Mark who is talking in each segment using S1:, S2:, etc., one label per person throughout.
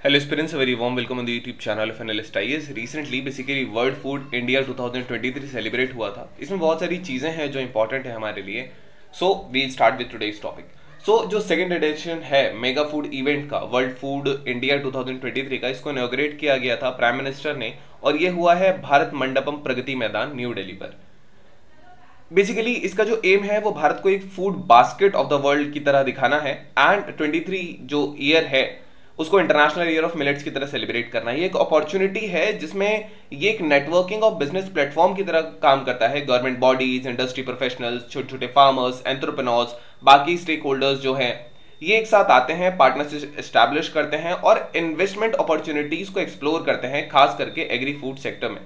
S1: Hello students, a very warm welcome on the YouTube channel of Analyst IAS. Recently basically World Food India 2023 celebrate हुआ था। इसमें बहुत सारी चीज़ें हैं जो इंपॉर्टेंट है हमारे लिए। So we start with today's topic. So जो सेकंड एडिशन है मेगा फूड इवेंट का वर्ल्ड फूड इंडिया 2023 का, इसको इनॉग्रेट किया गया था प्राइम मिनिस्टर ने, और ये हुआ है भारत मंडपम प्रगति मैदान न्यू दिल्ली पर। बेसिकली इसका जो एम है वो भारत को एक food basket of the world की तरह दिखाना है एंड 23 जो ईयर है उसको इंटरनेशनल ईयर ऑफ मिलेट्स की तरह सेलिब्रेट करना है। ये एक अपॉर्चुनिटी है जिसमें ये एक नेटवर्किंग ऑफ बिजनेस प्लेटफॉर्म की तरह काम करता है। गवर्नमेंट बॉडीज, इंडस्ट्री प्रोफेशनल्स, छोटे छोटे फार्मर्स, एंटरप्रेन्योर्स, बाकी स्टेक होल्डर्स जो हैं ये एक साथ आते हैं, पार्टनरशिप एस्टैब्लिश करते हैं और इन्वेस्टमेंट अपॉर्चुनिटीज को एक्सप्लोर करते हैं, खास करके एग्री फूड सेक्टर में।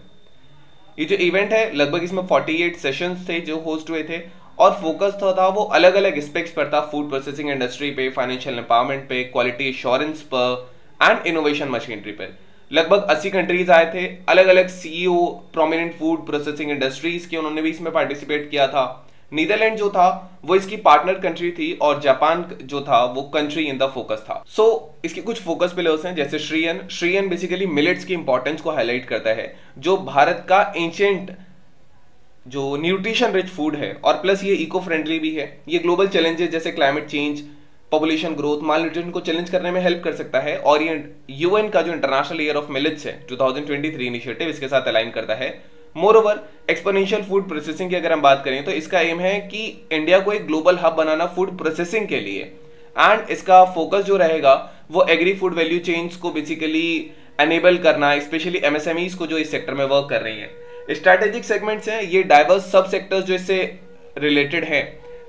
S1: ये जो इवेंट है लगभग इसमें 48 सेशंस थे जो होस्ट हुए थे और फोकस था वो अलग अलग एस्पेक्ट्स पर था। फूड प्रोसेसिंग इंडस्ट्री पे, फाइनेंशियल एम्पावरमेंट पे, क्वालिटी एश्योरेंस पर एंड इनोवेशन मशीनरी पे। लगभग 80 कंट्रीज आए थे, अलग अलग CEO prominent food processing industries के, उन्होंने भी इसमें पार्टिसिपेट किया था। नीदरलैंड जो था वो इसकी पार्टनर कंट्री थी और जापान जो था वो कंट्री इन द फोकस था। सो इसके कुछ फोकस पिलर्स हैं जैसे श्रीयन बेसिकली मिलेट्स की इंपॉर्टेंस को हाईलाइट करता है, जो भारत का एंशिएंट जो न्यूट्रिशन रिच फूड है और प्लस ये इको फ्रेंडली भी है। ये ग्लोबल चैलेंजेस जैसे क्लाइमेट चेंज, पॉपुलेशन ग्रोथ, माल न्यूट्रिशन को चैलेंज करने में हेल्प कर सकता है और ये यूएन का जो इंटरनेशनल ईयर ऑफ मिलेट्स है 2023 इनिशिएटिव इसके साथ अलाइन करता है। मोरओवर एक्सपोनेंशियल फूड प्रोसेसिंग की अगर हम बात करें तो इसका एम है कि इंडिया को एक ग्लोबल हब बनाना फूड प्रोसेसिंग के लिए, एंड इसका फोकस जो रहेगा वो एग्री फूड वैल्यू चेन्स को बेसिकली एनेबल करना, स्पेशली एमएसएमईज को जो इस सेक्टर में वर्क कर रही है। स्ट्रैटेजिक सेगमेंट्स हैं ये डाइवर्स सब सेक्टर्स जो इससे रिलेटेड हैं,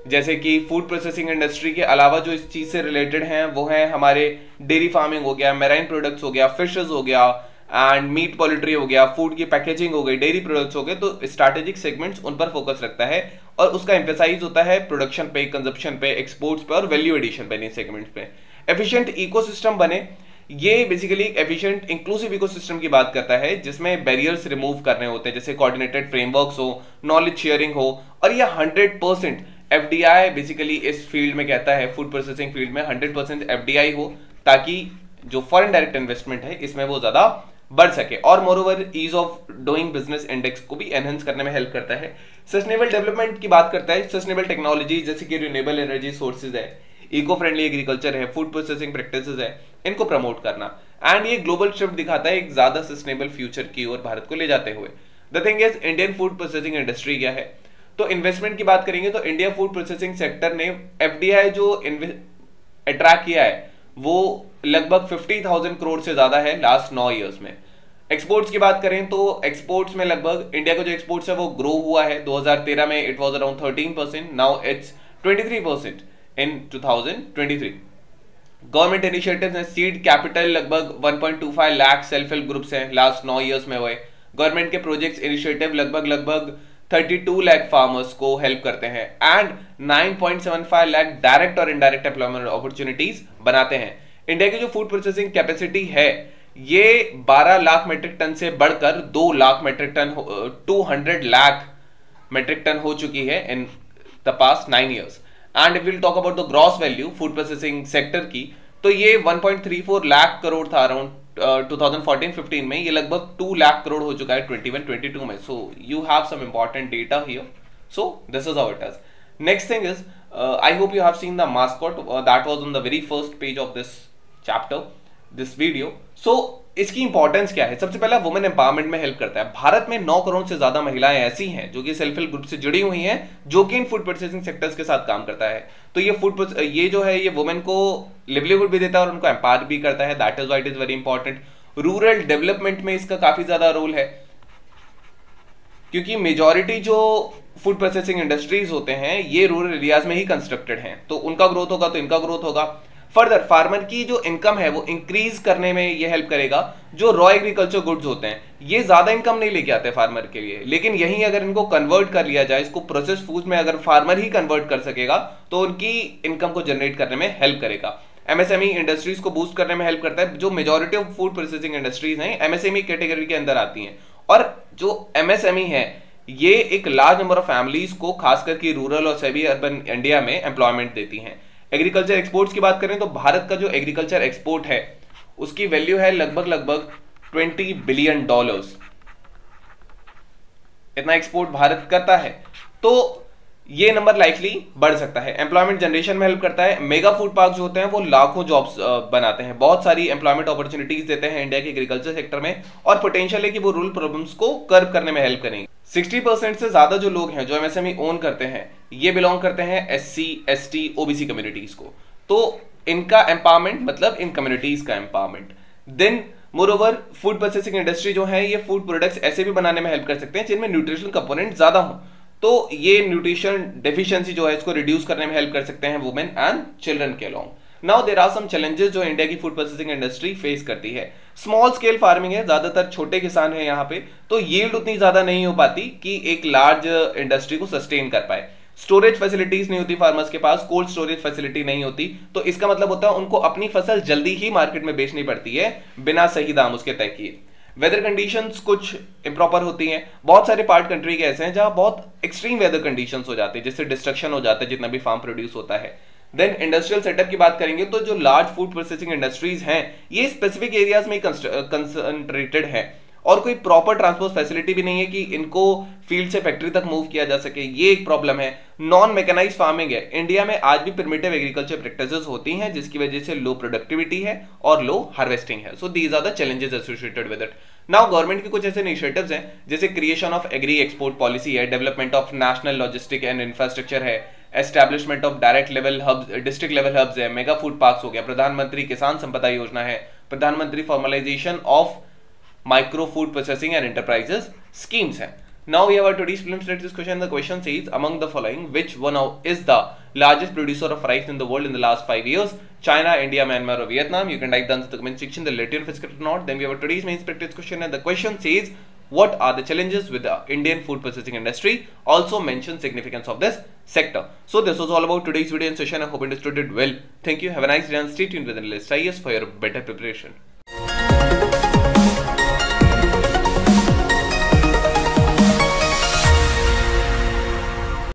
S1: जैसे कि फूड प्रोसेसिंग इंडस्ट्री के अलावा जो इस चीज से रिलेटेड हैं वो है हमारे डेयरी फार्मिंग हो गया, मैराइन प्रोडक्ट्स हो गया, फिशेस हो गया एंड मीट पोल्ट्री हो गया, फूड की पैकेजिंग हो गई, डेयरी प्रोडक्ट्स हो गए। तो स्ट्रैटेजिक सेगमेंट्स उन पर फोकस रखता है और उसका एम्फेसाइज होता है प्रोडक्शन पे, कंजप्शन पे, एक्सपोर्ट्स पे और वैल्यू एडिशन पे, इन सेगमेंट्स पे। एफिशिएंट इकोसिस्टम बने, ये बेसिकली एफिशिएंट इंक्लूसिव इकोसिस्टम की बात करता है जिसमें बैरियर्स रिमूव करने होते हैं, जैसे कोऑर्डिनेटेड फ्रेमवर्क्स हो, नॉलेज शेयरिंग हो, और ये 100% एफडीआई बेसिकली इस फील्ड में कहता है, फूड प्रोसेसिंग फील्ड में 100% एफडीआई हो ताकि जो फॉरेन डायरेक्ट इन्वेस्टमेंट है इसमें वो ज्यादा बढ़ सके। और moreover ease of doing business index को भी एनहेंस करने में हेल्प करता है। सस्टेनेबल डेवलपमेंट की बात करता है, सस्टेनेबल टेक्नोलॉजी जैसे कि रिन्यूएबल एनर्जी सोर्सेज है, इको फ्रेंडली एग्रीकल्चर है, फूड प्रोसेसिंग प्रैक्टिसेस है, इनको प्रमोट करना, एंड ये ग्लोबल शिफ्ट दिखाता है एक ज्यादा सस्टेनेबल फ्यूचर की ओर भारत को ले जाते हुए। The thing is Indian food processing industry क्या है, तो इन्वेस्टमेंट की बात करेंगे तो इंडिया फूड प्रोसेसिंग सेक्टर ने एफडीआई जो अट्रैक्ट किया है वो लगभग 50,000 करोड़ से ज्यादा है लास्ट 9 ईयर्स में। एक्सपोर्ट्स की बात करें तो एक्सपोर्ट्स में लगभग इंडिया का जो एक्सपोर्ट्स है वो ग्रो हुआ है। 2013 में it was around 13%, now it's 23% in 2023। Government initiatives हैं, सीड कैपिटल लगभग 1.25 लाख सेल्फ हेल्प ग्रुप्स हैं लास्ट 9 ईयर्स में हुए। गवर्नमेंट के प्रोजेक्ट्स इनिशिएटिव लगभग 32 लाख फार्मर्स को हेल्प करते हैं एंड 9.75 लाख डायरेक्ट और इनडायरेक्ट एम्प्लॉयमेंट अपॉर्चुनिटीज बनाते हैं। इंडिया की जो फूड प्रोसेसिंग कैपेसिटी है ये 12 लाख मेट्रिक टन से बढ़कर 2 lakh metric ton 200 lakh metric ton हो चुकी है in the past 9 years. And if will talk about the gross value food processing sector की, तो ये 1.34 लाख करोड़ था अराउंड 2014-15 में, ये लगभग 2 लाख करोड़ हो चुका है 21-22 में। So you have some important data here. So this is how it is. Next thing is I hope you have seen the mascot that was on the very first page of this chapter, this video. So इसकी importance क्या है? सबसे पहला women empowerment में help करता है। भारत में 9 करोड़ से ज्यादा महिलाएं ऐसी हैं जो कि सेल्फ हेल्प ग्रुप से जुड़ी हुई हैं जो कि इन फूड प्रोसेसिंग सेक्टर्स के साथ काम करता है। तो ये जो है ये वुमेन को लिवलीहुड भी देता है और उनको एम्पावर भी करता है। That is why it is very important. Rural development में इसका काफी ज्यादा रोल है क्योंकि मेजॉरिटी जो फूड प्रोसेसिंग इंडस्ट्रीज होते हैं ये रूरल एरियाज में ही कंस्ट्रक्टेड हैं, तो उनका ग्रोथ होगा तो इनका ग्रोथ होगा। फर्दर फार्मर की जो इनकम है वो इंक्रीज करने में ये हेल्प करेगा। जो रॉ एग्रीकल्चर गुड्स होते हैं ये ज्यादा इनकम नहीं लेके आते फार्मर के लिए, लेकिन यही अगर इनको कन्वर्ट कर लिया जाए, इसको प्रोसेस फूड में अगर फार्मर ही कन्वर्ट कर सकेगा तो उनकी इनकम को जनरेट करने में हेल्प करेगा। एमएसएमई इंडस्ट्रीज को बूस्ट करने में हेल्प करता है। जो majority of food processing industries हैं एमएसएमई कैटेगरी के अंदर आती हैं, और जो एमएसएमई है ये एक लार्ज नंबर ऑफ फैमिलीज को खास करके रूरल और सेमी अर्बन इंडिया में एम्प्लॉयमेंट देती हैं। एग्रीकल्चर एक्सपोर्ट्स की बात करें तो भारत का जो एग्रीकल्चर एक्सपोर्ट है उसकी वैल्यू है लगभग $20 बिलियन। इतना एक्सपोर्ट भारत करता है, तो ये नंबर लाइकली बढ़ सकता है। एम्प्लॉयमेंट जनरेशन में हेल्प करता है। मेगा फूड पार्क जो होते हैं वो लाखों जॉब्स बनाते हैं, बहुत सारी एम्प्लॉयमेंट अपॉर्चुनिटीज देते हैं इंडिया के एग्रीकल्चर सेक्टर में, और पोटेंशियल है कि वो रूरल प्रॉब्लम्स को कर्व करने में हेल्प करेंगे। 60% से ज्यादा जो लोग हैं जो एमएसएमई ओन करते हैं, ये बिलोंग करते हैं SC, ST, OBC कम्युनिटीज को। तो इनका एम्पावरमेंट मतलब इन कम्युनिटीज का empowerment. Then moreover food processing industry जो है ये फूड प्रोडक्ट्स ऐसे भी बनाने में हेल्प कर सकते हैं जिनमें न्यूट्रिशनल कंपोनेंट ज्यादा हो, तो ये न्यूट्रिशन डेफिशिएंसी जो है इसको रिड्यूस करने में हेल्प कर सकते हैं वुमेन एंड चिल्ड्रन के along. Now there are some challenges जो इंडिया की फूड प्रोसेसिंग इंडस्ट्री फेस करती है। स्मॉल स्केल फार्मिंग है, ज्यादातर छोटे किसान हैं यहाँ पे, तो यील्ड उतनी ज्यादा नहीं हो पाती कि एक लार्ज इंडस्ट्री को सस्टेन कर पाए। स्टोरेज फैसिलिटीज नहीं होती फार्मर्स के पास, कोल्ड स्टोरेज फैसिलिटी नहीं होती, तो इसका मतलब होता है उनको अपनी फसल जल्दी ही मार्केट में बेचनी पड़ती है बिना सही दाम उसके तय किए। वेदर कंडीशंस कुछ इम्प्रॉपर होती हैं। बहुत सारे पार्ट कंट्री के ऐसे हैं जहां बहुत एक्सट्रीम वेदर कंडीशंस हो जाते हैं, जिससे डिस्ट्रक्शन हो जाता है जितना भी फार्म प्रोड्यूस होता है। देन इंडस्ट्रियल सेटअप की बात करेंगे तो जो लार्ज फूड प्रोसेसिंग इंडस्ट्रीज हैं ये स्पेसिफिक एरियाज में कंसंट्रेटेड है, और कोई प्रॉपर ट्रांसपोर्ट फैसिलिटी भी नहीं है कि इनको फील्ड से फैक्ट्री तक मूव किया जा सके। ये एक प्रॉब्लम है। नॉन मैकेनाइज्ड फार्मिंग है। इंडिया में आज भी प्रिमिटिव एग्रीकल्चर प्रैक्टिसेस होती हैं जिसकी वजह से लो प्रोडक्टिविटी है और लो हार्वेस्टिंग है। So these are the challenges associated with it. Now government के कुछ ऐसे इनिशिएटिव्स हैं जैसे creation of agri export policy है, development of national logistic and infrastructure है, establishment of direct level hubs, district level hubs है, mega food parks हो गया, प्रधानमंत्री किसान संपदा योजना है, प्रधानमंत्री formalisation of micro food processing and enterprises schemes hai. Now we have our today's film select this question. The question says, among the following, which one is the largest producer of rice in the world in the last 5 years? China, India, Myanmar or Vietnam? You can type the answer in the comment section. The later if it's correct or not. Then we have our today's main practice question, and the question says, what are the challenges with the Indian food processing industry? Also mention significance of this sector. So this was all about today's video and session. I hope you understood it well. Thank you. Have a nice day and stay tuned with the list IS for your better preparation.